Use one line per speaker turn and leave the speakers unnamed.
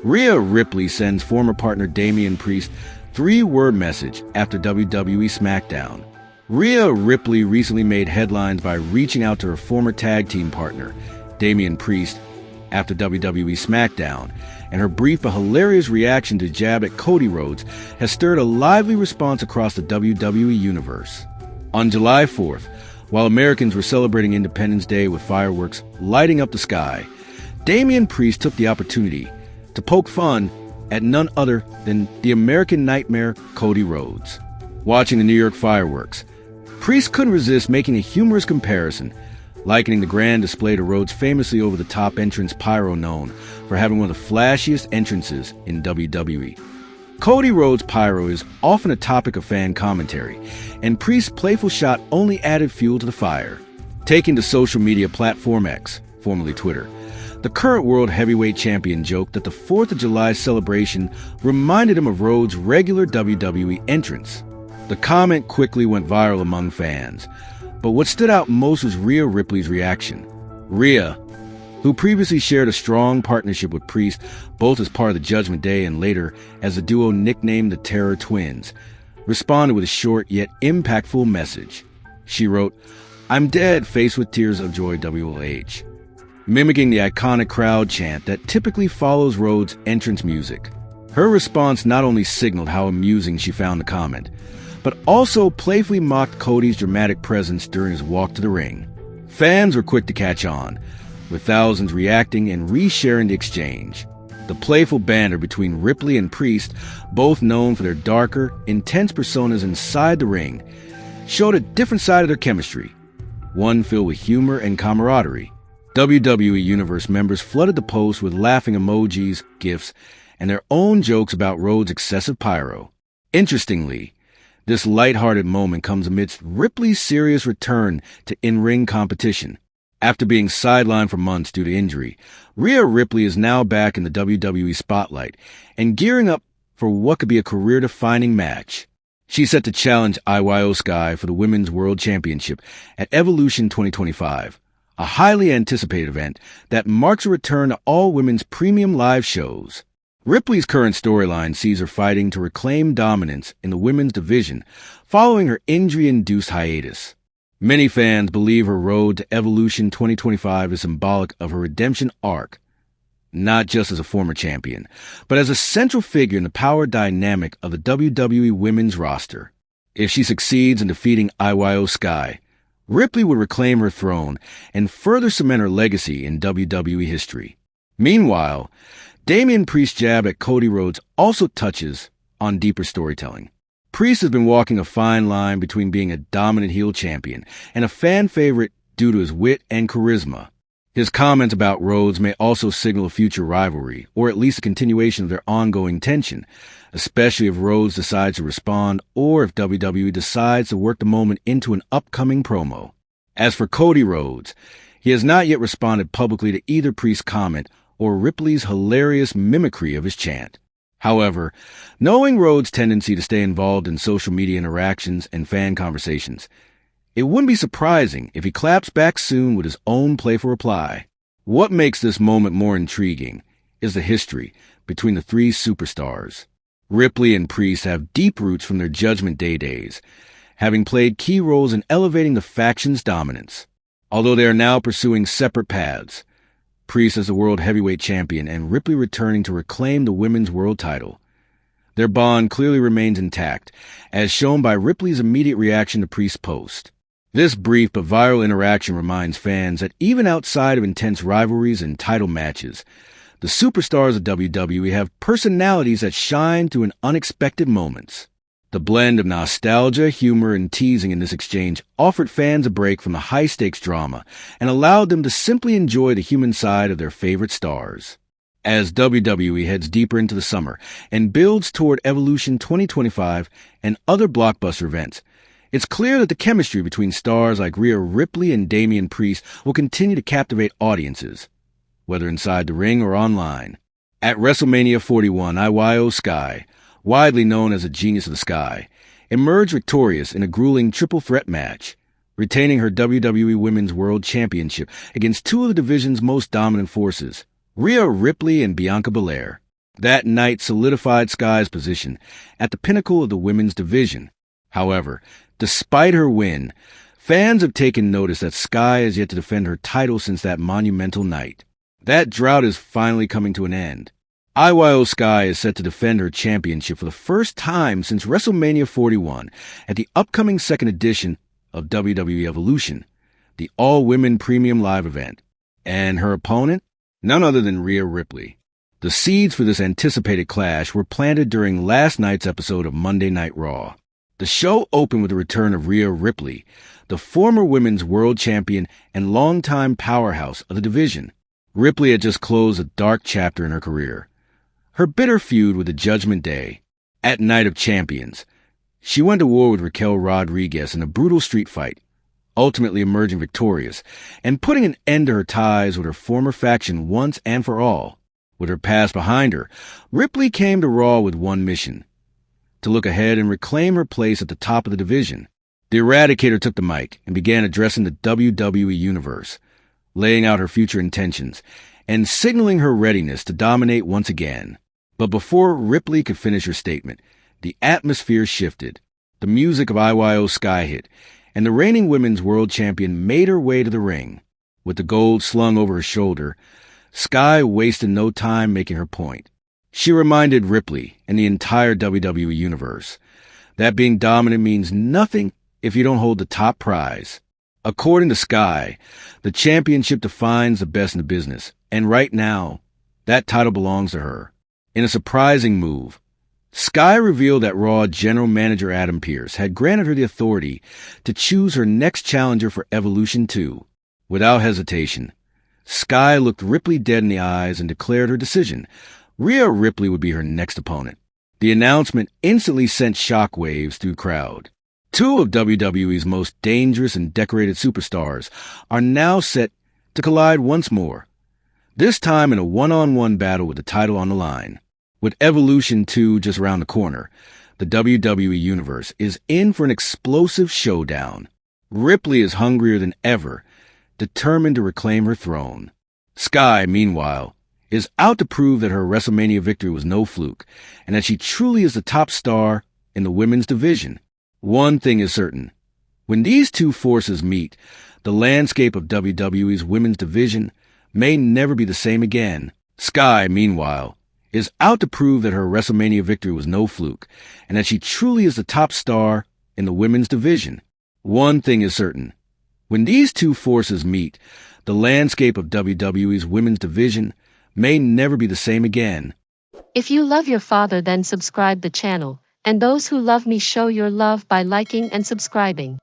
Rhea Ripley sends former partner Damian Priest three-word message after WWE SmackDown. Rhea Ripley recently made headlines by reaching out to her former tag team partner, Damian Priest, after WWE SmackDown, and her brief but hilarious reaction to jab at Cody Rhodes has stirred a lively response across the WWE universe. On July 4th, while Americans were celebrating Independence Day with fireworks lighting up the sky, Damian Priest took the opportunity to poke fun at none other than the American Nightmare Cody Rhodes. Watching the New York fireworks, Priest couldn't resist making a humorous comparison, likening the grand display to Rhodes' famously over-the-top entrance pyro known for having one of the flashiest entrances in WWE. Cody Rhodes' pyro is often a topic of fan commentary, and Priest's playful shot only added fuel to the fire. Taking to social media platform X, formerly Twitter, the current World Heavyweight Champion joked that the 4th of July celebration reminded him of Rhodes' regular WWE entrance. The comment quickly went viral among fans, but what stood out most was Rhea Ripley's reaction. Rhea, who previously shared a strong partnership with Priest, both as part of the Judgment Day and later as the duo nicknamed the Terror Twins, responded with a short yet impactful message. She wrote, "I'm dead, faced with tears of joy, WLH," mimicking the iconic crowd chant that typically follows Rhodes' entrance music. Her response not only signaled how amusing she found the comment, but also playfully mocked Cody's dramatic presence during his walk to the ring. Fans were quick to catch on, with thousands reacting and resharing the exchange. The playful banter between Ripley and Priest, both known for their darker, intense personas inside the ring, showed a different side of their chemistry, one filled with humor and camaraderie. WWE Universe members flooded the post with laughing emojis, gifs, and their own jokes about Rhodes' excessive pyro. Interestingly, this lighthearted moment comes amidst Ripley's serious return to in-ring competition. After being sidelined for months due to injury, Rhea Ripley is now back in the WWE spotlight and gearing up for what could be a career-defining match. She's set to challenge Io Sky for the Women's World Championship at Evolution 2025, a highly anticipated event that marks a return to all women's premium live shows. Ripley's current storyline sees her fighting to reclaim dominance in the women's division following her injury-induced hiatus. Many fans believe her road to Evolution 2025 is symbolic of her redemption arc, not just as a former champion, but as a central figure in the power dynamic of the WWE women's roster. If she succeeds in defeating Io Sky, Ripley would reclaim her throne and further cement her legacy in WWE history. Meanwhile, Damian Priest's jab at Cody Rhodes also touches on deeper storytelling. Priest has been walking a fine line between being a dominant heel champion and a fan favorite due to his wit and charisma. His comments about Rhodes may also signal a future rivalry, or at least a continuation of their ongoing tension, especially if Rhodes decides to respond or if WWE decides to work the moment into an upcoming promo. As for Cody Rhodes, he has not yet responded publicly to either Priest's comment or Ripley's hilarious mimicry of his chant. However, knowing Rhodes' tendency to stay involved in social media interactions and fan conversations, it wouldn't be surprising if he claps back soon with his own playful reply. What makes this moment more intriguing is the history between the three superstars. Ripley and Priest have deep roots from their Judgment Day days, having played key roles in elevating the faction's dominance. Although they are now pursuing separate paths, Priest as the World Heavyweight Champion and Ripley returning to reclaim the Women's World title, their bond clearly remains intact, as shown by Ripley's immediate reaction to Priest's post. This brief but viral interaction reminds fans that even outside of intense rivalries and title matches, the superstars of WWE have personalities that shine through in unexpected moments. The blend of nostalgia, humor, and teasing in this exchange offered fans a break from the high-stakes drama and allowed them to simply enjoy the human side of their favorite stars. As WWE heads deeper into the summer and builds toward Evolution 2025 and other blockbuster events, it's clear that the chemistry between stars like Rhea Ripley and Damian Priest will continue to captivate audiences, whether inside the ring or online. At WrestleMania 41, Io Sky, widely known as a Genius of the Sky, emerged victorious in a grueling triple threat match, retaining her WWE Women's World Championship against two of the division's most dominant forces, Rhea Ripley and Bianca Belair. That night solidified Sky's position at the pinnacle of the women's division. However, despite her win, fans have taken notice that Sky has yet to defend her title since that monumental night. That drought is finally coming to an end. IYO Sky is set to defend her championship for the first time since WrestleMania 41 at the upcoming second edition of WWE Evolution, the all-women premium live event. And her opponent? None other than Rhea Ripley. The seeds for this anticipated clash were planted during last night's episode of Monday Night Raw. The show opened with the return of Rhea Ripley, the former women's world champion and longtime powerhouse of the division. Ripley had just closed a dark chapter in her career. Her bitter feud with the Judgment Day. At Night of Champions, she went to war with Raquel Rodriguez in a brutal street fight, ultimately emerging victorious and putting an end to her ties with her former faction once and for all. With her past behind her, Ripley came to Raw with one mission: to look ahead and reclaim her place at the top of the division. The Eradicator took the mic and began addressing the WWE Universe, laying out her future intentions and signaling her readiness to dominate once again. But before Ripley could finish her statement, the atmosphere shifted. The music of IYO Sky hit, and the reigning women's world champion made her way to the ring. With the gold slung over her shoulder, Sky wasted no time making her point. She reminded Ripley and the entire WWE Universe that being dominant means nothing if you don't hold the top prize. According to Sky, the championship defines the best in the business, and right now, that title belongs to her. In a surprising move, Sky revealed that Raw General Manager Adam Pearce had granted her the authority to choose her next challenger for Evolution 2. Without hesitation, Sky looked Ripley dead in the eyes and declared her decision. Rhea Ripley would be her next opponent. The announcement instantly sent shockwaves through the crowd. Two of WWE's most dangerous and decorated superstars are now set to collide once more, this time in a one-on-one battle with the title on the line. With Evolution 2 just around the corner, the WWE Universe is in for an explosive showdown. Ripley is hungrier than ever, determined to reclaim her throne. Sky, meanwhile, is out to prove that her WrestleMania victory was no fluke, and that she truly is the top star in the women's division. One thing is certain. When these two forces meet, the landscape of WWE's women's division may never be the same again. Sky, meanwhile, is out to prove that her WrestleMania victory was no fluke, and that she truly is the top star in the women's division. One thing is certain. When these two forces meet, the landscape of WWE's women's division may never be the same again.
If you love your father, then subscribe the channel, and those who love me show your love by liking and subscribing.